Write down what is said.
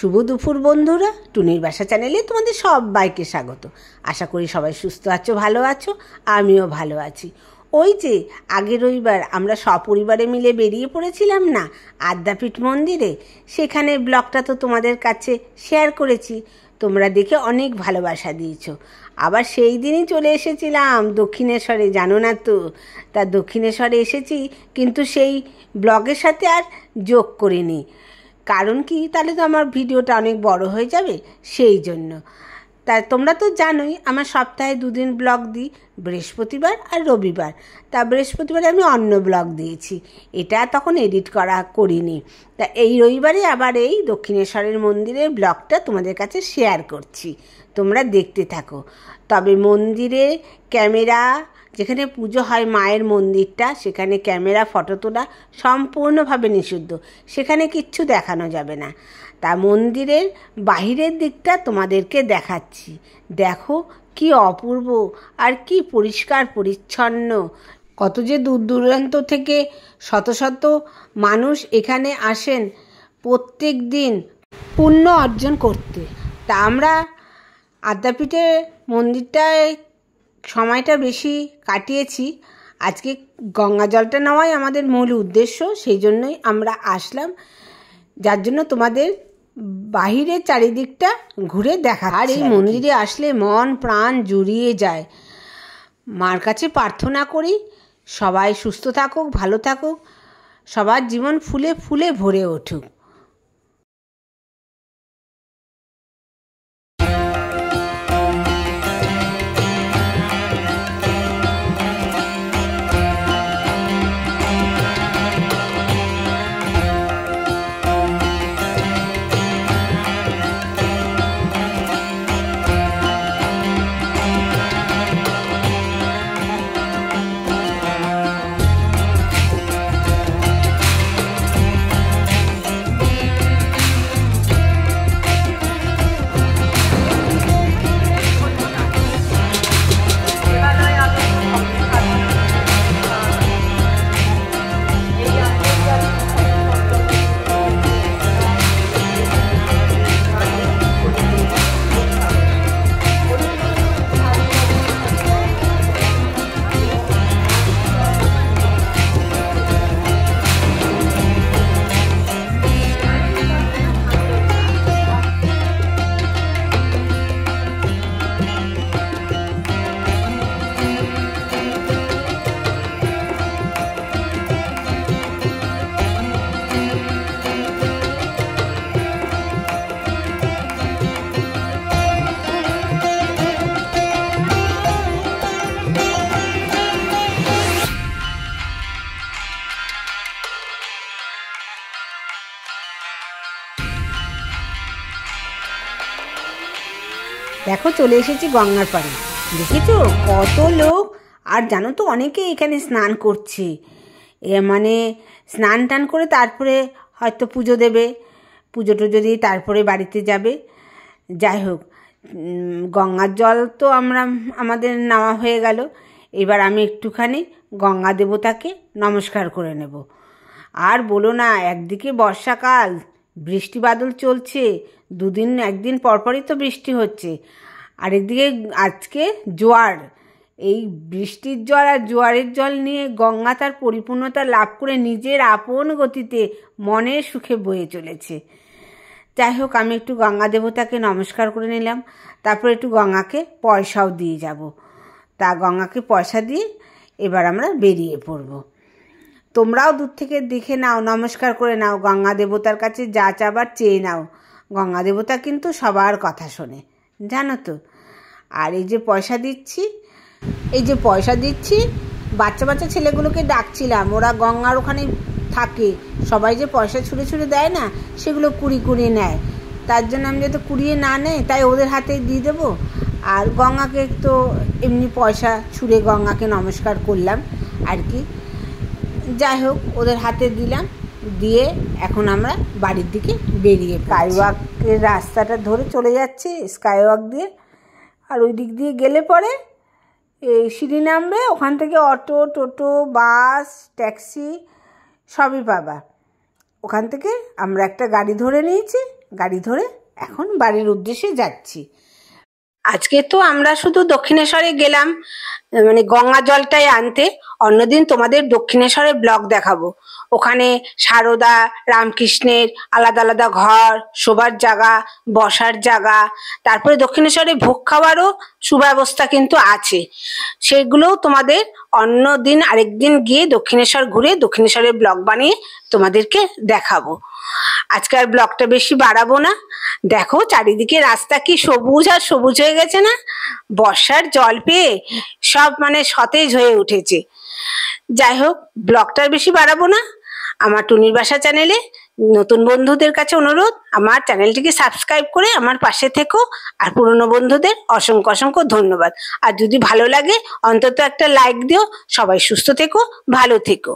শুভ দুপুর বন্ধুরা, টুনির বাসা চ্যানেলে তোমাদের সবাইকে স্বাগত। আশা করি সবাই সুস্থ আছো, ভালো আছো। আমিও ভালো আছি। ওই যে আগের রবিবার আমরা সপরিবারে মিলে বেরিয়ে পড়েছিলাম না আদ্যাপীঠ মন্দিরে, সেখানে ব্লগটা তো তোমাদের কাছে শেয়ার করেছি। তোমরা দেখে অনেক ভালোবাসা দিয়েছো। আবার সেই দিনই চলে এসেছিলাম দক্ষিণেশ্বরে, জানো না তো। তা দক্ষিণেশ্বরে এসেছি, কিন্তু সেই ব্লগের সাথে আর যোগ করিনি। কারণ কি, তাহলে তো আমার ভিডিওটা অনেক বড় হয়ে যাবে, সেই জন্য। তা তোমরা তো জানোই আমার সপ্তাহে 2 দিন ব্লগ দিই, বৃহস্পতিবার আর রবিবার। তা বৃহস্পতিবারে আমি অন্য ব্লগ দিয়েছি, এটা তখন এডিট করিনি। তা এই রবিবারে আবার এই দক্ষিণেশ্বরের মন্দিরের ব্লগটা তোমাদের কাছে শেয়ার করছি, তোমরা দেখতে থাকো। তবে মন্দিরে ক্যামেরা, যেখানে পুজো হয় মায়ের মন্দিরটা, সেখানে ক্যামেরা ফটো তোলা সম্পূর্ণভাবে নিষিদ্ধ, সেখানে কিচ্ছু দেখানো যাবে না। তা মন্দিরের বাহিরের দিকটা তোমাদেরকে দেখাচ্ছি। দেখো কি অপূর্ব আর কি পরিষ্কার পরিচ্ছন্ন। কত যে দূর দূরান্ত থেকে শত শত মানুষ এখানে আসেন প্রত্যেক দিন পুণ্য অর্জন করতে। তা আমরা আদ্যাপীঠে মন্দিরটায় সময়টা বেশি কাটিয়েছি। আজকে গঙ্গা জলটা নেওয়াই আমাদের মূল উদ্দেশ্য, সেই জন্যই আমরা আসলাম, যার জন্য তোমাদের বাহিরের চারিদিকটা ঘুরে দেখা। আর এই মন্দিরে আসলে মন প্রাণ জুড়িয়ে যায়। মার কাছে প্রার্থনা করি সবাই সুস্থ থাকুক, ভালো থাকুক, সবার জীবন ফুলে ফুলে ভরে উঠুক। দেখো চলে এসেছি গঙ্গার পাড়ে, দেখেছো কত লোক। আর জানো তো অনেকে এখানে স্নান করছে, মানে স্নান টান করে তারপরে হয়তো পুজো দেবে, পুজো টুজো দিয়ে তারপরে বাড়িতে যাবে। যাই হোক, গঙ্গার জল তো আমাদের নেওয়া হয়ে গেল। এবার আমি একটুখানি গঙ্গা দেবতাকে নমস্কার করে নেব। আর বলো না, একদিকে বর্ষাকাল, বৃষ্টি বাদল চলছে, একদিন পরপরই তো বৃষ্টি হচ্ছে, আরেকদিকে আজকে জোয়ার। এই বৃষ্টির জল আর জোয়ারের জল নিয়ে গঙ্গা তার পরিপূর্ণতা লাভ করে নিজের আপন গতিতে মনের সুখে বয়ে চলেছে। যাই হোক, আমি একটু গঙ্গা দেবতাকে নমস্কার করে নিলাম, তারপর একটু গঙ্গাকে পয়সাও দিয়ে যাব। তা গঙ্গাকে পয়সা দিয়ে এবার আমরা বেরিয়ে পড়ব। তোমরাও দূর থেকে দেখে নাও, নমস্কার করে নাও, গঙ্গা দেবতার কাছে যা চাবার চেয়ে নাও। গঙ্গা দেবতা কিন্তু সবার কথা শোনে, জানো তো। আর এই যে পয়সা দিচ্ছি, বাচ্চা বাচ্চা ছেলেগুলোকে ডাকছিলাম, ওরা গঙ্গার ওখানে থাকে, সবাই যে পয়সা ছুঁড়ে ছুঁড়ে দেয় না, সেগুলো কুড়িয়ে নেয়। তার জন্য আমি যাতে কুড়িয়ে না নেয়, তাই ওদের হাতে দিয়ে দেবো। আর গঙ্গাকে তো এমনি পয়সা ছুঁড়ে গঙ্গাকে নমস্কার করলাম আর কি। যাই হোক, ওদের হাতে দিলাম, দিয়ে এখন আমরা বাড়ির দিকে বেরিয়ে স্কাইওয়াকের রাস্তাটা ধরে চলে যাচ্ছি, স্কাইওয়াক দিয়ে। আর ওই দিক দিয়ে গেলে পরে এই সিঁড়ি নামবে, ওখান থেকে অটো, টোটো, বাস, ট্যাক্সি সবই পাবা। ওখান থেকে আমরা একটা গাড়ি ধরে নিয়েছি, গাড়ি ধরে এখন বাড়ির উদ্দেশ্যে যাচ্ছি। আজকে তো আমরা শুধু দক্ষিণেশ্বরে গেলাম মানে গঙ্গা জলটাই আনতে। অন্যদিন তোমাদের দক্ষিণেশ্বরের ব্লগ দেখাবো। ওখানে সারদা রামকৃষ্ণের আলাদা আলাদা ঘর, শোবার জায়গা, বসার জায়গা, তারপরে দক্ষিণেশ্বরে ভোগ খাওয়ারও সুব্যবস্থা কিন্তু আছে। সেগুলোও তোমাদের অন্য দিন আরেকদিন গিয়ে দক্ষিণেশ্বর ঘুরে দক্ষিণেশ্বরের ব্লগ বানিয়ে তোমাদেরকে দেখাবো। আজকে আর ব্লগটা বেশি বাড়াবো না। দেখো চারিদিকে রাস্তা কি সবুজ আর সবুজ হয়ে গেছে না? বর্ষার জল পেয়ে সব মানে সতেজ হয়ে উঠেছে। যাই হোক, ব্লগটার বেশি বাড়াবো না। আমার টুনির বাসা চ্যানেলে নতুন বন্ধুদের কাছে অনুরোধ, আমার চ্যানেলটিকে সাবস্ক্রাইব করে আমার পাশে থেকো। আর পুরনো বন্ধুদের অসংখ্য অসংখ্য ধন্যবাদ। আর যদি ভালো লাগে অন্তত একটা লাইক দিও। সবাই সুস্থ থেকো, ভালো থেকো।